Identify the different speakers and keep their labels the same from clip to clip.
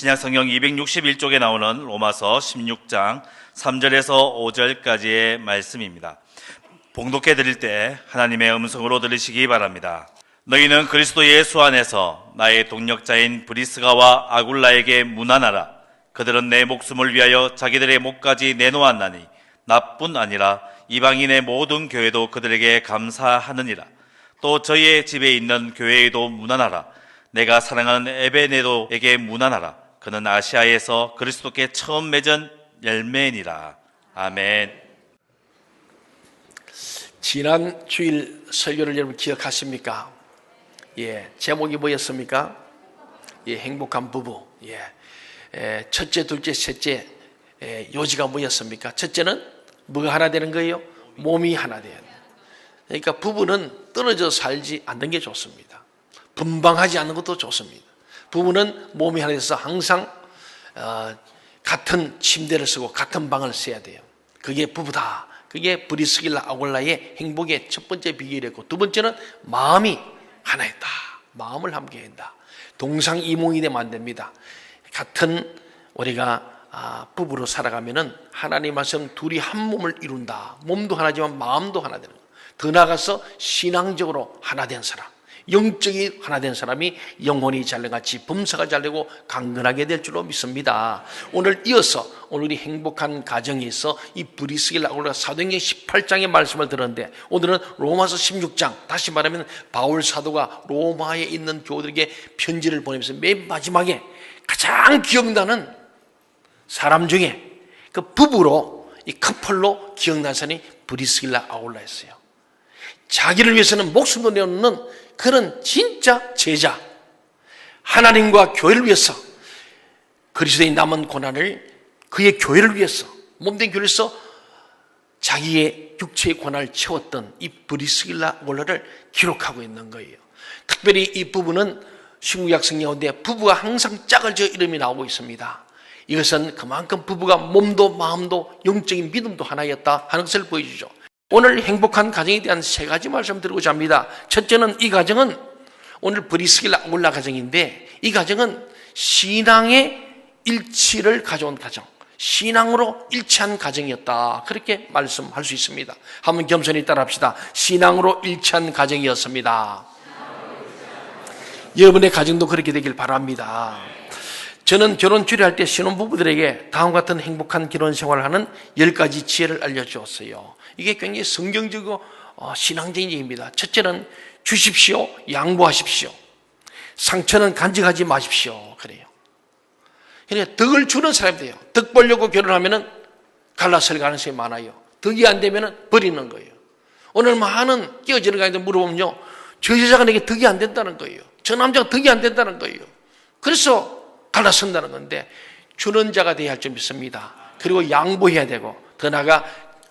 Speaker 1: 신약성경 261쪽에 나오는 로마서 16장 3절에서 5절까지의 말씀입니다. 봉독해 드릴 때 하나님의 음성으로 들으시기 바랍니다. 너희는 그리스도 예수 안에서 나의 동력자인 브리스가와 아굴라에게 문안하라. 그들은 내 목숨을 위하여 자기들의 목까지 내놓았나니 나뿐 아니라 이방인의 모든 교회도 그들에게 감사하느니라. 또 저희의 집에 있는 교회에도 문안하라. 내가 사랑하는 에베네도에게 문안하라. 그는 아시아에서 그리스도께 처음 맺은 열매니라. 아멘.
Speaker 2: 지난 주일 설교를 여러분 기억하십니까? 제목이 뭐였습니까? 행복한 부부. 첫째, 둘째, 셋째 요지가 뭐였습니까? 첫째는 뭐가 하나 되는 거예요? 몸이 하나 돼야 돼요. 그러니까 부부는 떨어져 살지 않는 게 좋습니다. 분방하지 않는 것도 좋습니다. 부부는 몸이 하나 돼서 항상 같은 침대를 쓰고 같은 방을 써야 돼요. 그게 부부다. 그게 브리스길라 아굴라의 행복의 첫 번째 비결이었고, 두 번째는 마음이 하나였다. 마음을 함께 한다. 동상이몽이 되면 안 됩니다. 같은 우리가 부부로 살아가면은 하나님 말씀 둘이 한 몸을 이룬다. 몸도 하나지만 마음도 하나 되는 거예요. 더 나아가서 신앙적으로 하나 된 사람, 영적이 하나 된 사람이 영혼이 잘돼같이 범사가 잘되고 강건하게 될 줄로 믿습니다. 오늘 이어서 오늘 우리 행복한 가정에 있어 이 브리스길라 아굴라 사도행전 18장의 말씀을 들었는데, 오늘은 로마서 16장, 다시 말하면 바울 사도가 로마에 있는 교우들에게 편지를 보내면서 맨 마지막에 가장 기억나는 사람 중에 그 부부로, 이 커플로 기억나는 사람이 브리스길라 아굴라였어요. 자기를 위해서는 목숨도 내놓는 그런 진짜 제자, 하나님과 교회를 위해서, 그리스도의 남은 고난을 그의 교회를 위해서, 몸된 교회를 위해서 자기의 육체의 고난을 채웠던 이 브리스길라 아굴라를 기록하고 있는 거예요. 특별히 이 부부는 신구약 성경 가운데 부부가 항상 짝을 지어 이름이 나오고 있습니다. 이것은 그만큼 부부가 몸도 마음도 영적인 믿음도 하나였다 하는 것을 보여주죠. 오늘 행복한 가정에 대한 세 가지 말씀 드리고자 합니다. 첫째는, 이 가정은 오늘 브리스길라 아굴라 가정인데, 이 가정은 신앙의 일치를 가져온 가정, 신앙으로 일치한 가정이었다, 그렇게 말씀할 수 있습니다. 한번 겸손히 따라합시다. 신앙으로 일치한 가정이었습니다. 여러분의 가정도 그렇게 되길 바랍니다. 저는 결혼 주례할 때 신혼부부들에게 다음과 같은 행복한 결혼 생활을 하는 10가지 지혜를 알려주었어요. 이게 굉장히 성경적이고 신앙적인 얘기입니다. 첫째는, 주십시오, 양보하십시오. 상처는 간직하지 마십시오. 그래요. 그러니까 덕을 주는 사람이 돼요. 덕 보려고 결혼하면 갈라설 가능성이 많아요. 덕이 안 되면 버리는 거예요. 오늘 많은 깨어지는 가운데 물어보면요, 저 여자가 내게 덕이 안 된다는 거예요. 저 남자가 덕이 안 된다는 거예요. 그래서 갈라선다는 건데, 주는 자가 되어야 할 줄 믿습니다. 그리고 양보해야 되고, 더 나아가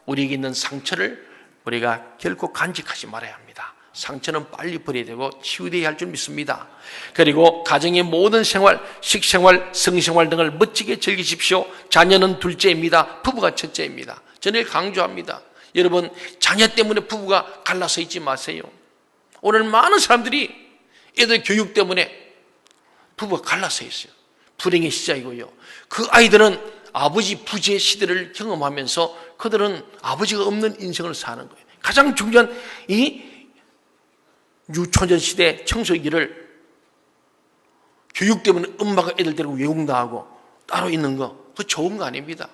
Speaker 2: 우리에게 있는 상처를 우리가 결코 간직하지 말아야 합니다. 상처는 빨리 버려야 되고 치유되어야 할 줄 믿습니다. 그리고 가정의 모든 생활, 식생활, 성생활 등을 멋지게 즐기십시오. 자녀는 둘째입니다. 부부가 첫째입니다. 저는 강조합니다. 여러분, 자녀 때문에 부부가 갈라서 있지 마세요. 오늘 많은 사람들이 애들 교육 때문에 부부가 갈라서 있어요. 불행의 시작이고요. 그 아이들은 아버지 부재 시대를 경험하면서 그들은 아버지가 없는 인생을 사는 거예요. 가장 중요한 이 유초년 시대 청소기를 교육 때문에 엄마가 애들 데리고 외국나가고 따로 있는 거, 그거 좋은 거 아닙니다.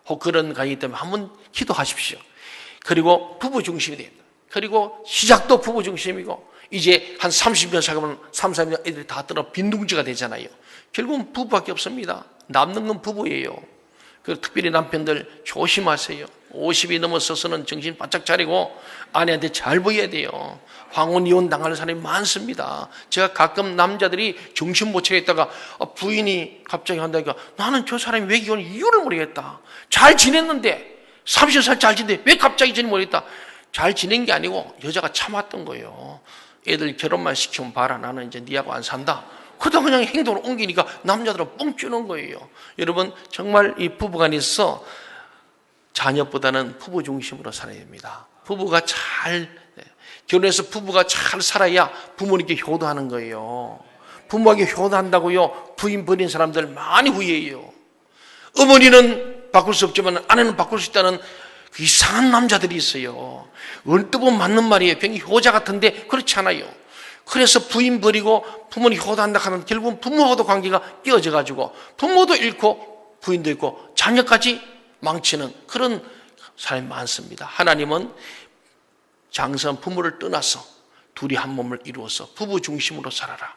Speaker 2: 혹 그런 가정이 때문에 한번 기도하십시오. 그리고 부부 중심이 됩니다. 그리고 시작도 부부 중심이고, 이제 한 30년 살면 3, 4년 애들이 다 떠나 빈둥지가 되잖아요. 결국은 부부밖에 없습니다. 남는 건 부부예요. 그리고 특별히 남편들 조심하세요. 50이 넘어서서는 정신 바짝 차리고 아내한테 잘 보여야 돼요. 황혼 이혼 당하는 사람이 많습니다. 제가 가끔 남자들이 정신 못 차리다가 부인이 갑자기 한다니까, 나는 저 사람이 왜 이혼 이유를 모르겠다. 잘 지냈는데 30살 잘 지냈는데 왜 갑자기 지내 모르겠다. 잘 지낸 게 아니고 여자가 참았던 거예요. 애들 결혼만 시키면 봐라, 나는 이제 니하고 안 산다. 그러다 그냥 행동을 옮기니까 남자들은 뻥 쭈는 거예요. 여러분, 정말 이 부부간에서 자녀보다는 부부 중심으로 살아야 됩니다. 부부가 결혼해서 부부가 잘 살아야 부모님께 효도하는 거예요. 부모에게 효도한다고요 부인 버린 사람들 많이 후회해요. 어머니는 바꿀 수 없지만 아내는 바꿀 수 있다는 그 이상한 남자들이 있어요. 언뜻 보면 맞는 말이에요. 굉장히 효자 같은데 그렇지 않아요. 그래서 부인 버리고 부모님 효도한다 하면 결국은 부모하고도 관계가 깨어져 가지고 부모도 잃고 부인도 잃고 자녀까지 망치는 그런 사람이 많습니다. 하나님은 장성한 부모를 떠나서 둘이 한 몸을 이루어서 부부 중심으로 살아라.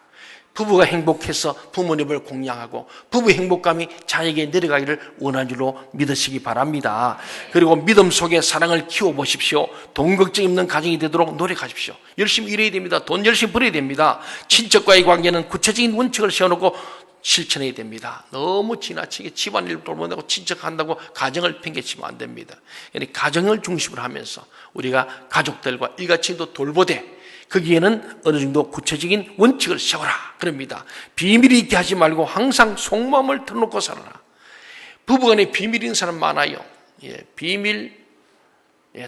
Speaker 2: 부부가 행복해서 부모님을 공양하고 부부 행복감이 자녀에게 내려가기를 원하는 줄로 믿으시기 바랍니다. 그리고 믿음 속에 사랑을 키워보십시오. 돈 걱정 없는 가정이 되도록 노력하십시오. 열심히 일해야 됩니다. 돈 열심히 벌어야 됩니다. 친척과의 관계는 구체적인 원칙을 세워놓고 실천해야 됩니다. 너무 지나치게 집안일 돌보내고 친척한다고 가정을 팽개치면 안 됩니다. 그러니까 가정을 중심으로 하면서 우리가 가족들과 일가친도 돌보되 거기에는 어느 정도 구체적인 원칙을 세워라 그럽니다. 비밀이 있게 하지 말고 항상 속마음을 털어놓고 살아라. 부부간에 비밀 있는 사람 많아요. 비밀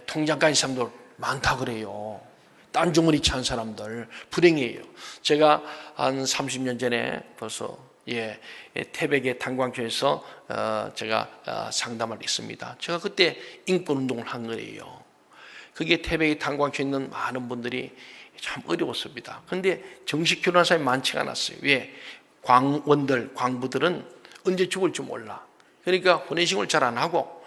Speaker 2: 통장 가진 사람들 많다 그래요. 딴 주머니 찬 사람들 불행해요. 제가 한 30년 전에 벌써 태백의 탄광교에서 제가 상담을 했습니다. 제가 그때 인권운동을 한 거예요. 그게 태백의 탄광교에 있는 많은 분들이 참 어려웠습니다. 그런데 정식 결혼한 사람이 많지가 않았어요. 왜? 광부들은 언제 죽을지 몰라. 그러니까 혼인신고를 잘 안 하고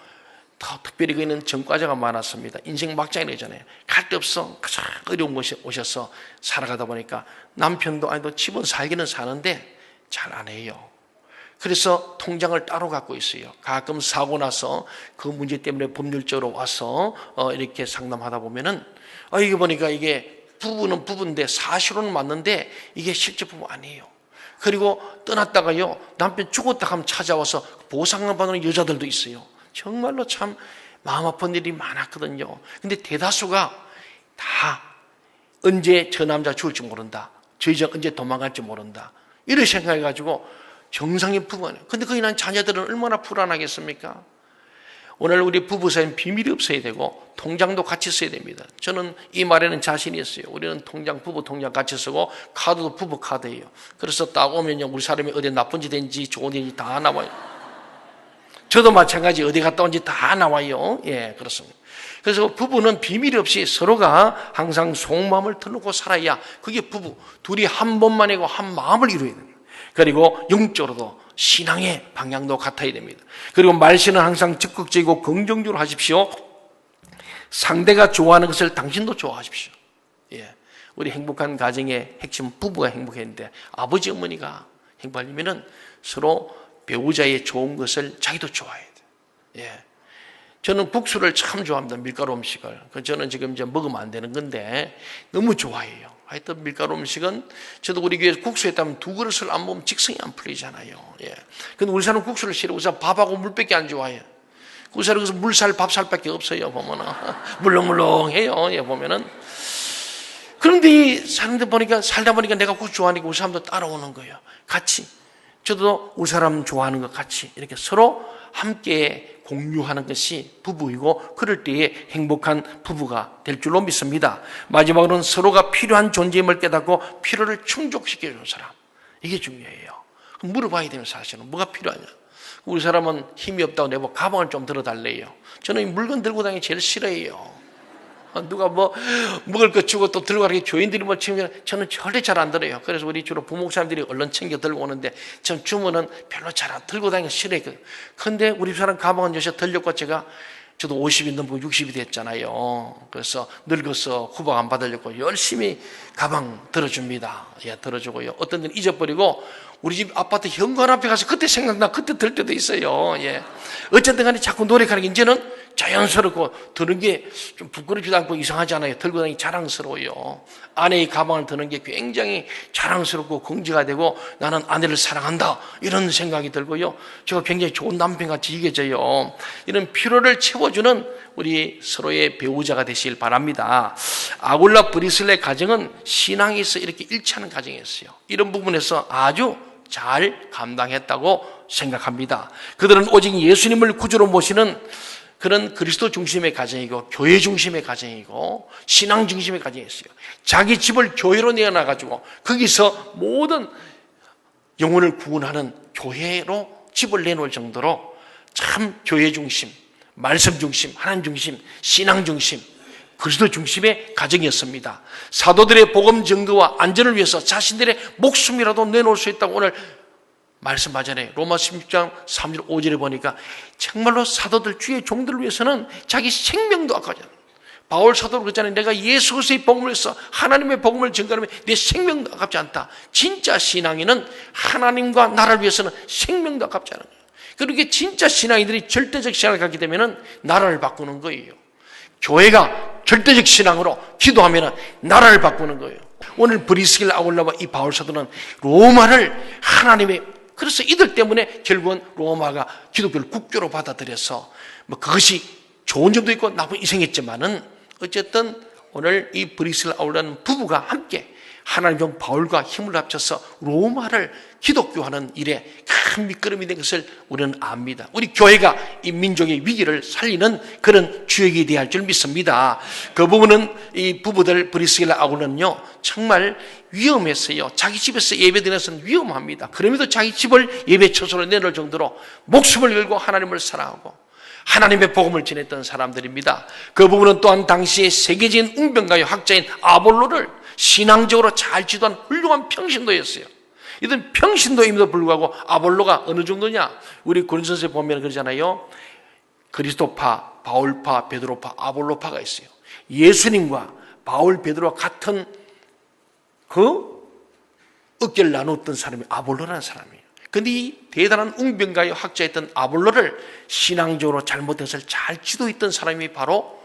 Speaker 2: 더 특별히 거기는 전과자가 많았습니다. 인생 막장이잖아요. 갈 데 없어. 가장 어려운 곳에 오셔서 살아가다 보니까 남편도 아니도 집은 살기는 사는데 잘 안 해요. 그래서 통장을 따로 갖고 있어요. 가끔 사고 나서 그 문제 때문에 법률적으로 와서 이렇게 상담하다 보면은 이게 보니까 이게 부부는 부부인데 사실로는 맞는데 이게 실제 부부 아니에요. 그리고 떠났다가요 남편 죽었다 하면 찾아와서 보상을 받는 여자들도 있어요. 정말로 참 마음 아픈 일이 많았거든요. 근데 대다수가 다 언제 저 남자 죽을지 모른다. 저 여자 언제 도망갈지 모른다. 이렇게 생각해가지고 정상인 부부가 아니에요. 근데 거기 난 자녀들은 얼마나 불안하겠습니까? 오늘 우리 부부 사이엔 비밀이 없어야 되고 통장도 같이 써야 됩니다. 저는 이 말에는 자신이 있어요. 우리는 통장, 부부 통장 같이 쓰고 카드도 부부 카드예요. 그래서 딱 오면요 우리 사람이 어디 나쁜 짓 했는지 좋은 짓인지 다 나와요. 저도 마찬가지 어디 갔다 온지 다 나와요. 그렇습니다. 그래서 부부는 비밀 없이 서로가 항상 속마음을 털어놓고 살아야 그게 부부 둘이 한 몸만이고 한 마음을 이루어야 됩니다. 그리고 영적으로도 신앙의 방향도 같아야 됩니다. 그리고 말씀은 항상 적극적이고 긍정적으로 하십시오. 상대가 좋아하는 것을 당신도 좋아하십시오. 우리 행복한 가정의 핵심은 부부가 행복했는데 아버지 어머니가 행복하려면 서로 배우자의 좋은 것을 자기도 좋아해야 돼요. 저는 국수를 참 좋아합니다. 밀가루 음식을. 저는 지금 이제 먹으면 안 되는 건데 너무 좋아해요. 하여튼 밀가루 음식은 저도 우리 교회에서 국수 했다면 2그릇을 안 먹으면 직성이 안 풀리잖아요. 근데 우리 사람은 국수를 싫어. 우리 사람 밥하고 물밖에 안 좋아해요. 우리 사람은 그래서 물살, 밥살밖에 없어요. 보면은 물렁물렁해요. 보면은. 그런데 사는데 보니까 살다 보니까 내가 국수 좋아하니까 우리 사람도 따라오는 거예요. 같이. 저도 우리 사람 좋아하는 것 같이 이렇게 서로 함께 공유하는 것이 부부이고 그럴 때에 행복한 부부가 될 줄로 믿습니다. 마지막으로는 서로가 필요한 존재임을 깨닫고 필요를 충족시켜주는 사람. 이게 중요해요. 그럼 물어봐야 되는 사실은 뭐가 필요하냐. 우리 사람은 힘이 없다고 내보고 가방을 좀 들어달래요. 저는 이 물건 들고 다니기 제일 싫어해요. 누가 뭐 먹을 거 주고 또 들고 가게 교인들이 뭐 챙겨 저는 절대 잘 안 들어요. 그래서 우리 주로 부목사님들이 얼른 챙겨 들고 오는데 전 주문은 별로 잘 안 들고 다니기 싫어요. 근데 우리 사람 가방은 요새 들렸고 저도 50이 넘고 60이 됐잖아요. 그래서 늙어서 후박 안 받으려고 열심히 가방 들어줍니다. 들어주고요. 어떤 데는 잊어버리고 우리 집 아파트 현관 앞에 가서 그때 생각나 그때 들 때도 있어요. 어쨌든 간에 자꾸 노력하는 게 이제는 자연스럽고 드는 게 좀 부끄럽지도 않고 이상하지 않아요. 들고 다니기 자랑스러워요. 아내의 가방을 드는 게 굉장히 자랑스럽고 긍지가 되고 나는 아내를 사랑한다 이런 생각이 들고요. 제가 굉장히 좋은 남편같이 여겨져요. 이런 필요를 채워주는 우리 서로의 배우자가 되시길 바랍니다. 아굴라 브리슬의 가정은 신앙에서 이렇게 일치하는 가정이었어요. 이런 부분에서 아주 잘 감당했다고 생각합니다. 그들은 오직 예수님을 구주로 모시는 그런 그리스도 중심의 가정이고 교회 중심의 가정이고 신앙 중심의 가정이었어요. 자기 집을 교회로 내어놔가지고 거기서 모든 영혼을 구원하는 교회로 집을 내놓을 정도로 참 교회 중심, 말씀 중심, 하나님 중심, 신앙 중심, 그리스도 중심의 가정이었습니다. 사도들의 복음 증거와 안전을 위해서 자신들의 목숨이라도 내놓을 수 있다고 오늘 말씀하잖아요. 로마 16장 3절 5절에 보니까 정말로 사도들 주의 종들을 위해서는 자기 생명도 아까워하잖아요. 바울 사도로 그러잖아요. 내가 예수 그리스도의 복음을 위해서 하나님의 복음을 증거하면 내 생명도 아깝지 않다. 진짜 신앙인은 하나님과 나라를 위해서는 생명도 아깝지 않은 거예요. 그렇게 진짜 신앙인들이 절대적 신앙을 갖게 되면 나라를 바꾸는 거예요. 교회가 절대적 신앙으로 기도하면 나라를 바꾸는 거예요. 오늘 브리스길라 아굴라와 이 바울 사도는 로마를 하나님의, 그래서 이들 때문에 결국은 로마가 기독교를 국교로 받아들여서 뭐 그것이 좋은 점도 있고 나쁜 이생했지만은 어쨌든 오늘 이 브리스길라 아굴라는 부부가 함께 하나님 종 바울과 힘을 합쳐서 로마를 기독교하는 일에 큰 밑거름이 된 것을 우리는 압니다. 우리 교회가 이 민족의 위기를 살리는 그런 주역이 되어야 할 줄 믿습니다. 그 부분은 이 부부들 브리스길라 아굴라는요 정말 위험했어요. 자기 집에서 예배드리는 것은 위험합니다. 그럼에도 자기 집을 예배 처소로 내놓을 정도로 목숨을 걸고 하나님을 사랑하고 하나님의 복음을 전했던 사람들입니다. 그 부분은 또한 당시에 세계적인 웅변가요 학자인 아볼로를 신앙적으로 잘 지도한 훌륭한 평신도였어요. 이들은 평신도임에도 불구하고 아볼로가 어느 정도냐? 우리 고린도서에 보면 그러잖아요. 그리스도파, 바울파, 베드로파, 아볼로파가 있어요. 예수님과 바울, 베드로와 같은 그 어깨를 나누었던 사람이 아볼로라는 사람이에요. 그런데 이 대단한 웅변가의 학자였던 아볼로를 신앙적으로 잘못된 것을 잘 지도했던 사람이 바로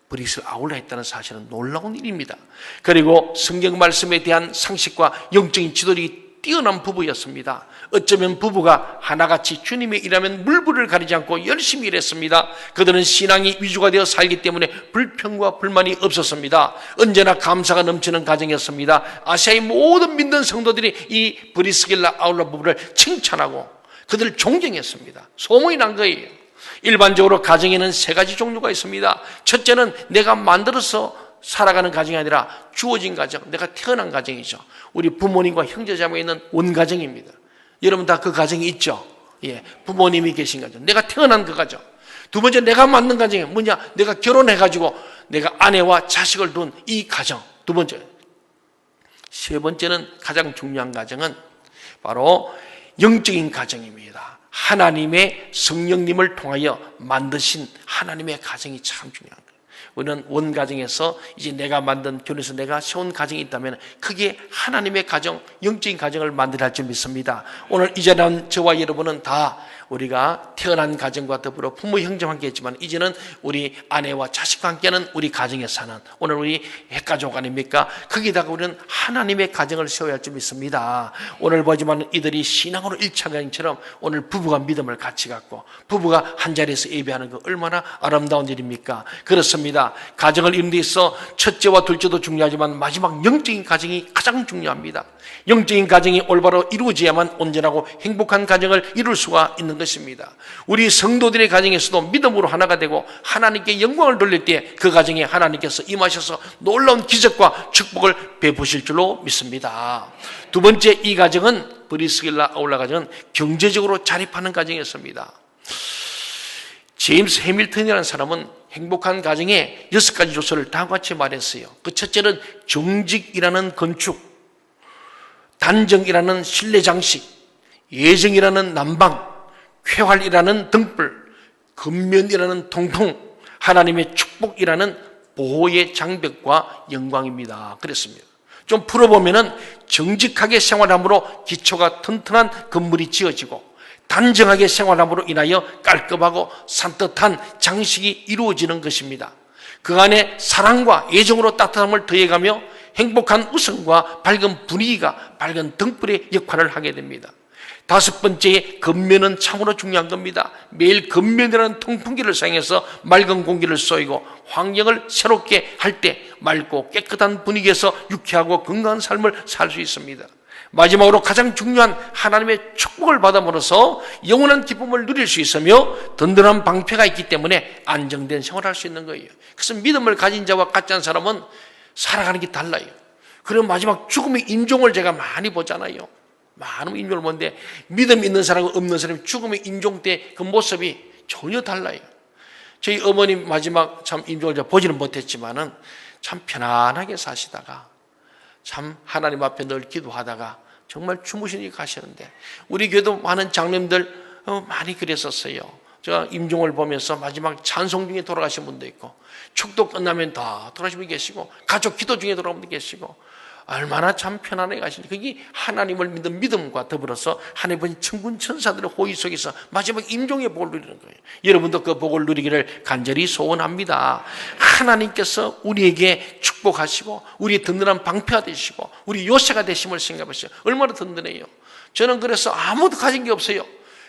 Speaker 2: 브리스길라 아굴라였다는 사실은 놀라운 일입니다. 그리고 성경 말씀에 대한 상식과 영적인 지도력이 뛰어난 부부였습니다. 어쩌면 부부가 하나같이 주님의 일하면 물불을 가리지 않고 열심히 일했습니다. 그들은 신앙이 위주가 되어 살기 때문에 불평과 불만이 없었습니다. 언제나 감사가 넘치는 가정이었습니다. 아시아의 모든 믿는 성도들이 이 브리스길라 아굴라 부부를 칭찬하고 그들을 존경했습니다. 소문이 난 거예요. 일반적으로 가정에는 세 가지 종류가 있습니다. 첫째는 내가 만들어서 살아가는 가정이 아니라 주어진 가정, 내가 태어난 가정이죠. 우리 부모님과 형제자매가 있는 원가정입니다. 여러분 다 그 가정이 있죠? 예, 부모님이 계신 가정, 내가 태어난 그 가정. 두 번째 내가 만든 가정이 뭐냐? 내가 결혼해가지고 내가 아내와 자식을 둔 이 가정. 두 번째. 세 번째는 가장 중요한 가정은 바로 영적인 가정입니다. 하나님의 성령님을 통하여 만드신 하나님의 가정이 참 중요한 거예요. 우리는 원가정에서 이제 내가 만든 결혼해서 내가 세운 가정이 있다면 그게 하나님의 가정, 영적인 가정을 만들어야 할 줄 믿습니다. 오늘 이 자리에 저와 여러분은 다 우리가 태어난 가정과 더불어 부모 형제와 함께 했지만 이제는 우리 아내와 자식과 함께하는 우리 가정에 사는 오늘 우리 핵가족 아닙니까? 거기다가 우리는 하나님의 가정을 세워야 할 줄 믿습니다. 오늘 보지만 이들이 신앙으로 일차가정처럼 오늘 부부가 믿음을 같이 갖고 부부가 한 자리에서 예배하는 거 얼마나 아름다운 일입니까? 그렇습니다. 가정을 이루는 데 있어 첫째와 둘째도 중요하지만 마지막 영적인 가정이 가장 중요합니다. 영적인 가정이 올바로 이루어져야만 온전하고 행복한 가정을 이룰 수가 있는 것입니다. 우리 성도들의 가정에서도 믿음으로 하나가 되고 하나님께 영광을 돌릴 때 그 가정에 하나님께서 임하셔서 놀라운 기적과 축복을 베푸실 줄로 믿습니다. 두 번째, 이 가정은 브리스길라 아굴라 가정은 경제적으로 자립하는 가정이었습니다. 제임스 해밀턴이라는 사람은 행복한 가정에 6가지 요소를 다음과 같이 말했어요. 그 첫째는 정직이라는 건축, 단정이라는 실내 장식, 예정이라는 난방, 쾌활이라는 등불, 근면이라는 통풍, 하나님의 축복이라는 보호의 장벽과 영광입니다. 그랬습니다. 좀 풀어보면은 정직하게 생활함으로 기초가 튼튼한 건물이 지어지고 단정하게 생활함으로 인하여 깔끔하고 산뜻한 장식이 이루어지는 것입니다. 그 안에 사랑과 애정으로 따뜻함을 더해가며 행복한 웃음과 밝은 분위기가 밝은 등불의 역할을 하게 됩니다. 다섯 번째, 겉면은 참으로 중요한 겁니다. 매일 겉면이라는 통풍기를 사용해서 맑은 공기를 쏘이고 환경을 새롭게 할 때 맑고 깨끗한 분위기에서 유쾌하고 건강한 삶을 살 수 있습니다. 마지막으로 가장 중요한 하나님의 축복을 받음으로써 영원한 기쁨을 누릴 수 있으며 든든한 방패가 있기 때문에 안정된 생활을 할 수 있는 거예요. 그래서 믿음을 가진 자와 같지 않은 사람은 살아가는 게 달라요. 그리고 마지막 죽음의 임종을 제가 많이 보잖아요. 많은 임종을 보는데 믿음 있는 사람과 없는 사람이 죽음의 임종 때 그 모습이 전혀 달라요. 저희 어머님 마지막 참 임종을 제가 보지는 못했지만은 참 편안하게 사시다가 참 하나님 앞에 늘 기도하다가 정말 주무시니 가시는데 우리 교회도 많은 장로님들 많이 그랬었어요. 제가 임종을 보면서 마지막 찬송 중에 돌아가신 분도 있고 축도 끝나면 다 돌아가신 분이 계시고 가족 기도 중에 돌아가신 분도 계시고 얼마나 참 편안하게 가시니 그게 하나님을 믿는 믿음과 더불어서 하나님은 천군 천사들의 호의 속에서 마지막 임종의 복을 누리는 거예요. 여러분도 그 복을 누리기를 간절히 소원합니다. 하나님께서 우리에게 축복하시고 우리의 든든한 방패가 되시고 우리 요새가 되심을 생각하세요. 얼마나 든든해요. 저는 그래서 아무도 가진 게 없어요.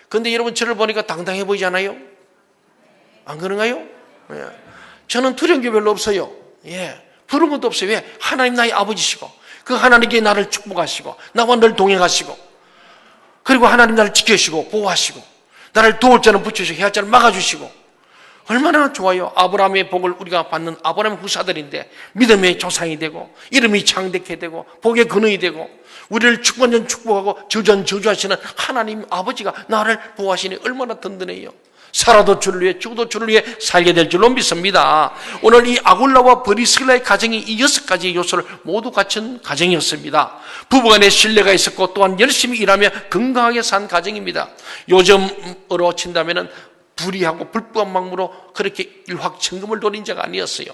Speaker 2: 그런데 여러분 저를 보니까 당당해 보이지 않아요? 안 그런가요? 예. 저는 두려운 게 별로 없어요. 예. 부러운 것도 없어요. 왜? 하나님 나의 아버지시고 그 하나님께 나를 축복하시고 나와 늘 동행하시고 그리고 하나님 나를 지켜주시고 보호하시고 나를 도울 자는 붙여주시고 해할 자는 막아주시고 얼마나 좋아요. 아브라함의 복을 우리가 받는 아브라함의 후사들인데 믿음의 조상이 되고 이름이 창대케 되고 복의 근원이 되고 우리를 축복전 축복하고 저주전 저주하시는 하나님 아버지가 나를 보호하시니 얼마나 든든해요. 살아도 주를 위해 죽어도 주를 위해 살게 될 줄로 믿습니다. 오늘 이 아굴라와 브리스길라의 가정이 이 6가지 요소를 모두 갖춘 가정이었습니다. 부부간에 신뢰가 있었고 또한 열심히 일하며 건강하게 산 가정입니다. 요즘으로 친다면 불의하고 불법한 방법으로 그렇게 일확천금을 노린 자가 아니었어요.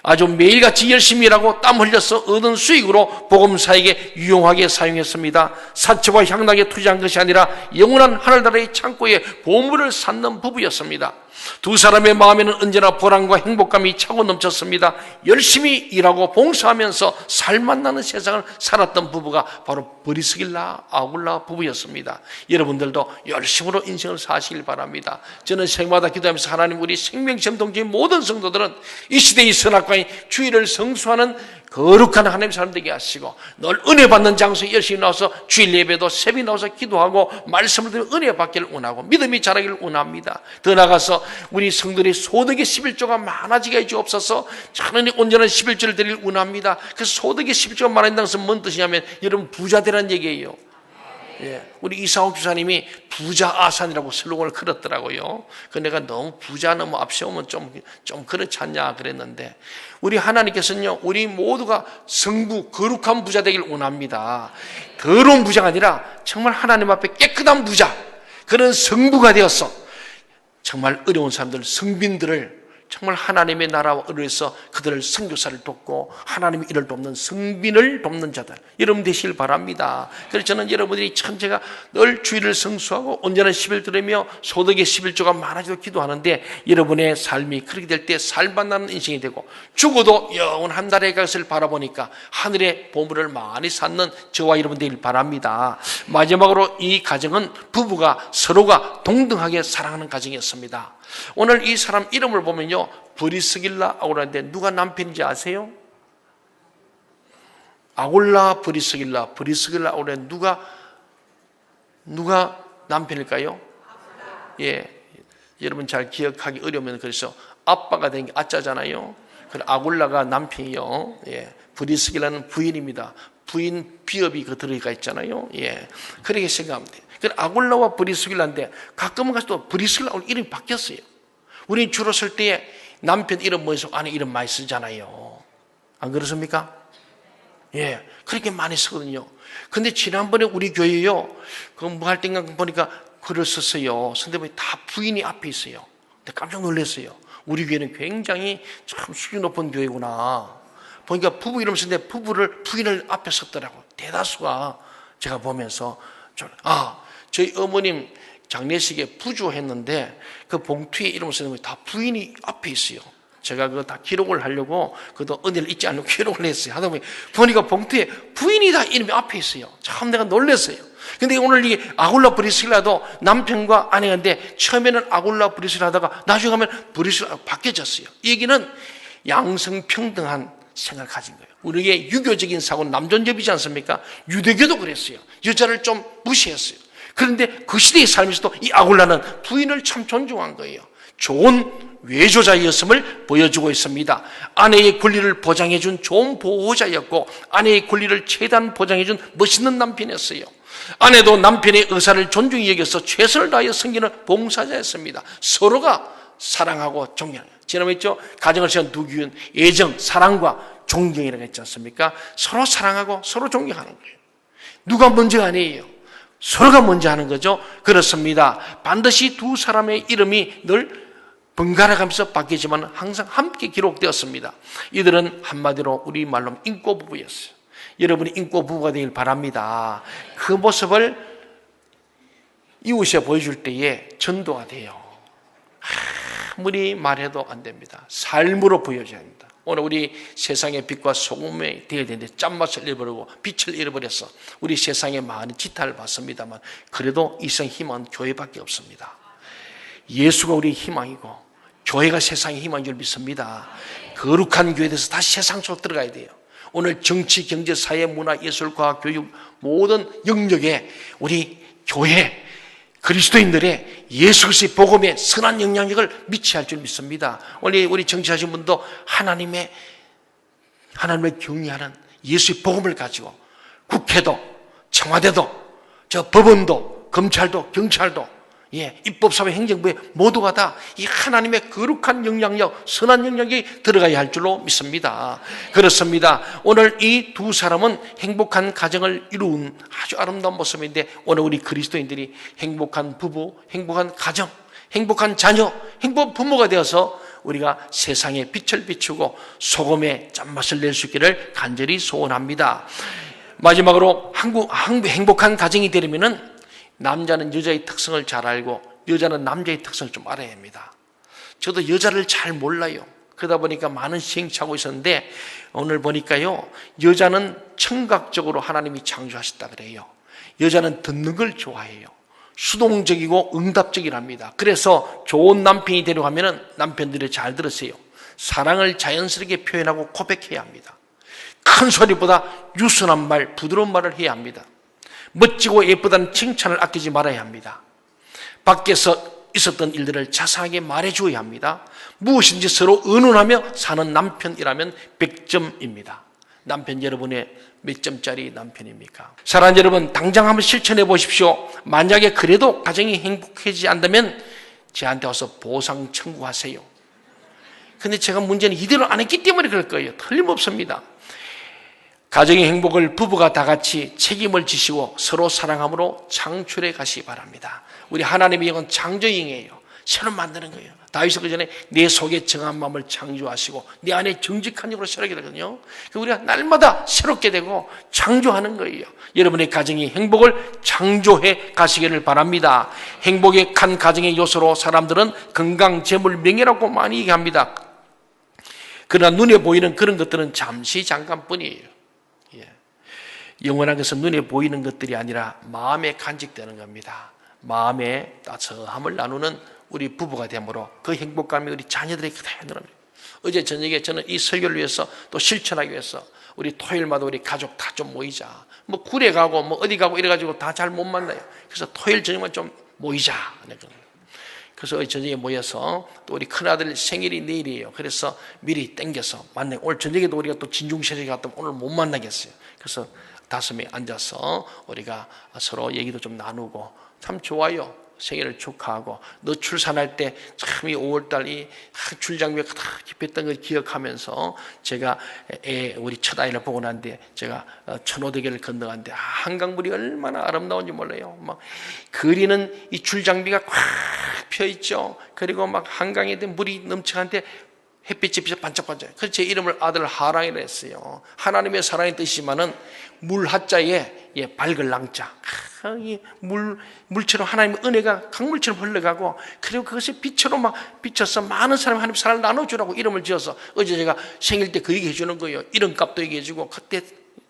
Speaker 2: 아주 매일같이 열심히 일하고 땀 흘려서 얻은 수익으로 복음사에게 유용하게 사용했습니다. 사채와 향락에 투자한 것이 아니라 영원한 하늘나라의 창고에 보물을 쌓는 부부였습니다. 두 사람의 마음에는 언제나 보람과 행복감이 차고 넘쳤습니다. 열심히 일하고 봉사하면서 살맛 나는 세상을 살았던 부부가 바로 브리스길라 아굴라 부부였습니다. 여러분들도 열심으로 인생을 사시길 바랍니다. 저는 생마다 기도하면서 하나님 우리 생명체험 동지의 모든 성도들은 이 시대의 선악과의 주의를 성수하는 거룩한 하나님 사람 되게 하시고 늘 은혜 받는 장소에 열심히 나와서 주일 예배도 새벽에 나와서 기도하고 말씀을 들으며 은혜 받기를 원하고 믿음이 자라기를 원합니다. 더 나아가서 우리 성도들의 소득의 11조가 많아지게 해주옵소서. 하나님 온전한 11조를 드리길 원합니다. 그 소득의 11조가 많아진다는 것은 뭔 뜻이냐면 여러분 부자 되라는 얘기예요. 예, 우리 이상욱 교사님이 부자 아산이라고 슬로건을 걸었더라고요. 그 내가 너무 부자 너무 앞세우면 좀 그렇지 않냐 그랬는데 우리 하나님께서는요 우리 모두가 성부 거룩한 부자 되길 원합니다. 더러운 부자가 아니라 정말 하나님 앞에 깨끗한 부자 그런 성부가 되어서 정말 어려운 사람들 성빈들을 정말 하나님의 나라와 의뢰해서 그들을 선교사를 돕고 하나님의 일을 돕는 성빈을 돕는 자들 여러분 되시길 바랍니다. 그래서 저는 여러분들이 천재가 늘 주의를 성수하고 온전한 10일 들으며 소득의 11조가 많아지도록 기도하는데 여러분의 삶이 그렇게 될 때 살맛나는 인생이 되고 죽어도 영원한 나라의 것을 바라보니까 하늘의 보물을 많이 쌓는 저와 여러분 되길 바랍니다. 마지막으로 이 가정은 부부가 서로가 동등하게 사랑하는 가정이었습니다. 오늘 이 사람 이름을 보면요 브리스길라 아굴라인데 누가 남편인지 아세요? 아굴라 브리스길라 아굴라 누가 남편일까요? 예, 여러분 잘 기억하기 어려우면 그래서 아빠가 된 게 아짜잖아요. 그래 아굴라가 남편이요. 예, 브리스길라는 부인입니다. 부인 비읍이 그 들어가 있잖아요. 예, 그렇게 생각하면 돼요. 아굴라와 브리스길라인데 가끔은 가서 또 브리스길라 이름이 바뀌었어요. 우리 주로 쓸 때에 남편 이름 뭐해서 아내 이름 많이 쓰잖아요. 안 그렇습니까? 예, 그렇게 많이 쓰거든요. 근데 지난번에 우리 교회요, 그 뭐 할 때인가 보니까 글을 썼어요. 선생님이 다 부인이 앞에 있어요. 근데 깜짝 놀랐어요. 우리 교회는 굉장히 참 수준 높은 교회구나. 보니까 부부 이름 쓰는데 부인을 앞에 썼더라고. 대다수가 제가 보면서 저희 어머님 장례식에 부조했는데 그 봉투에 이름을 쓰는 게 다 부인이 앞에 있어요. 제가 그거 다 기록을 하려고 그것도 은혜를 잊지 않고 기록을 했어요. 하다 보니까 봉투에 부인이 다 이름이 앞에 있어요. 참 내가 놀랐어요. 근데 오늘 이 아굴라 브리스길라도 남편과 아내인데 처음에는 아굴라 브리스길라 하다가 나중에 가면 브리스길라 바뀌어졌어요. 이 얘기는 양성평등한 생각을 가진 거예요. 우리의 유교적인 사고는 남존여비지 않습니까? 유대교도 그랬어요. 여자를 좀 무시했어요. 그런데 그 시대의 삶에서도 이 아굴라는 부인을 참 존중한 거예요. 좋은 외조자였음을 보여주고 있습니다. 아내의 권리를 보장해준 좋은 보호자였고 아내의 권리를 최대한 보장해준 멋있는 남편이었어요. 아내도 남편의 의사를 존중히 여겨서 최선을 다하여 섬기는 봉사자였습니다. 서로가 사랑하고 존경해요. 지난번에 했죠? 가정을 세운 두 기준, 애정, 사랑과 존경이라고 했지 않습니까? 서로 사랑하고 서로 존경하는 거예요. 누가 먼저 아니에요. 서로가 먼저 하는 거죠. 그렇습니다. 반드시 두 사람의 이름이 늘 번갈아가면서 바뀌지만 항상 함께 기록되었습니다. 이들은 한마디로 우리말로 인꼬 부부였어요. 여러분이 인꼬 부부가 되길 바랍니다. 그 모습을 이웃에 보여줄 때에 전도가 돼요. 아무리 말해도 안 됩니다. 삶으로 보여줘야 합니다. 오늘 우리 세상의 빛과 소금이 되어야 되는데 짠맛을 잃어버리고 빛을 잃어버려서 우리 세상에 많은 지탄을 받습니다만 그래도 이 세상 희망은 교회밖에 없습니다. 예수가 우리의 희망이고 교회가 세상의 희망인 줄 믿습니다. 거룩한 교회에 대해서 다시 세상 속으로 들어가야 돼요. 오늘 정치, 경제, 사회, 문화, 예술, 과학, 교육 모든 영역에 우리 교회 그리스도인들의 예수 그리스도의 복음에 선한 영향력을 미쳐야 할 줄 믿습니다. 우리 정치하신 분도 하나님을 경외하는 예수의 복음을 가지고 국회도, 청와대도, 법원도, 검찰도, 경찰도, 입법사회, 행정부에 모두가 다 이 하나님의 거룩한 영향력, 선한 영향력이 들어가야 할 줄로 믿습니다. 그렇습니다. 오늘 이 두 사람은 행복한 가정을 이룬 아주 아름다운 모습인데 오늘 우리 그리스도인들이 행복한 부부, 행복한 가정, 행복한 자녀, 행복한 부모가 되어서 우리가 세상에 빛을 비추고 소금의 짠맛을 낼 수 있기를 간절히 소원합니다. 마지막으로 행복한 가정이 되려면은 남자는 여자의 특성을 잘 알고 여자는 남자의 특성을 좀 알아야 합니다. 저도 여자를 잘 몰라요. 그러다 보니까 많은 시행착오 있었는데 오늘 보니까요, 여자는 청각적으로 하나님이 창조하셨다 그래요. 여자는 듣는 걸 좋아해요. 수동적이고 응답적이랍니다. 그래서 좋은 남편이 데려가면 남편들이 잘 들으세요. 사랑을 자연스럽게 표현하고 고백해야 합니다. 큰 소리보다 유순한 말, 부드러운 말을 해야 합니다. 멋지고 예쁘다는 칭찬을 아끼지 말아야 합니다. 밖에서 있었던 일들을 자세하게 말해줘야 합니다. 무엇인지 서로 의논하며 사는 남편이라면 100점입니다. 남편 여러분의 몇 점짜리 남편입니까? 사랑하는 여러분, 당장 한번 실천해 보십시오. 만약에 그래도 가정이 행복해지지 않다면 저한테 와서 보상 청구하세요. 근데 제가 문제는 이대로 안 했기 때문에 그럴 거예요. 틀림없습니다. 가정의 행복을 부부가 다 같이 책임을 지시고 서로 사랑함으로 창출해 가시기 바랍니다. 우리 하나님의 영은 창조형이에요. 새로 만드는 거예요. 다윗은 그 전에 내 속에 정한 마음을 창조하시고 내 안에 정직한 영으로 새롭게 되거든요. 우리가 날마다 새롭게 되고 창조하는 거예요. 여러분의 가정이 행복을 창조해 가시기를 바랍니다. 행복한 가정의 요소로 사람들은 건강, 재물, 명예라고 많이 얘기합니다. 그러나 눈에 보이는 그런 것들은 잠깐뿐이에요. 영원한 것은 눈에 보이는 것들이 아니라 마음에 간직되는 겁니다. 마음의 따스함을 나누는 우리 부부가 되므로 그 행복감이 우리 자녀들에게 그대로 늘어납니다. 어제 저녁에 저는 이 설교를 위해서 또 실천하기 위해서 우리 토요일마다 우리 가족 다 좀 모이자. 뭐 굴에 가고 뭐 어디 가고 이래가지고 다 잘 못 만나요. 그래서 토요일 저녁만 좀 모이자. 그래서 어제 저녁에 모여서 또 우리 큰아들 생일이 내일이에요. 그래서 미리 땡겨서 만나요. 오늘 저녁에도 우리가 또 진중세력에 갔다 오늘 못 만나겠어요. 그래서 5명이 앉아서 우리가 서로 얘기도 좀 나누고 참 좋아요. 생일을 축하하고 너 출산할 때 참 이 5월달 이 줄장비가 다 깊었던 걸 기억하면서 제가 우리 첫 아이를 보고 난데 제가 천호대교를 건너갔는데 한강물이 얼마나 아름다운지 몰라요. 막 그리는 이 줄장비가 꽉 펴 있죠. 그리고 막 한강에 물이 넘쳐가는데 햇빛이 비쳐 반짝반짝. 그래서 제 이름을 아들 하랑이라 했어요. 하나님의 사랑의 뜻이지만은 물하자에 밝을 랑자. 물처럼 하나님의 은혜가 강물처럼 흘러가고 그리고 그것이 빛으로 막 비쳐서 많은 사람이 하나님 사랑을 나눠주라고 이름을 지어서 어제 제가 생일 때 그 얘기 해주는 거예요. 이름값도 얘기해주고 그때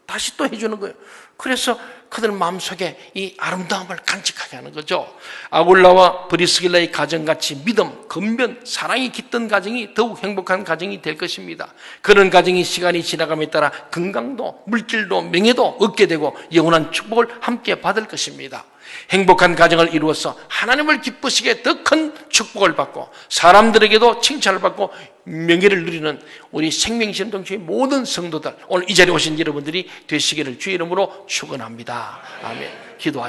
Speaker 2: 다시 또 해주는 거예요. 그래서 그들 마음속에 이 아름다움을 간직하게 하는 거죠. 아굴라와 브리스길라의 가정같이 믿음, 건면, 사랑이 깃든 가정이 더욱 행복한 가정이 될 것입니다. 그런 가정이 시간이 지나감에 따라 건강도, 물질도, 명예도 얻게 되고 영원한 축복을 함께 받을 것입니다. 행복한 가정을 이루어서 하나님을 기쁘시게 더 큰 축복을 받고 사람들에게도 칭찬을 받고 명예를 누리는 우리 생명시험동체의 모든 성도들, 오늘 이 자리에 오신 여러분들이 되시기를 주의 이름으로 축원합니다. 아멘. 기도하시죠.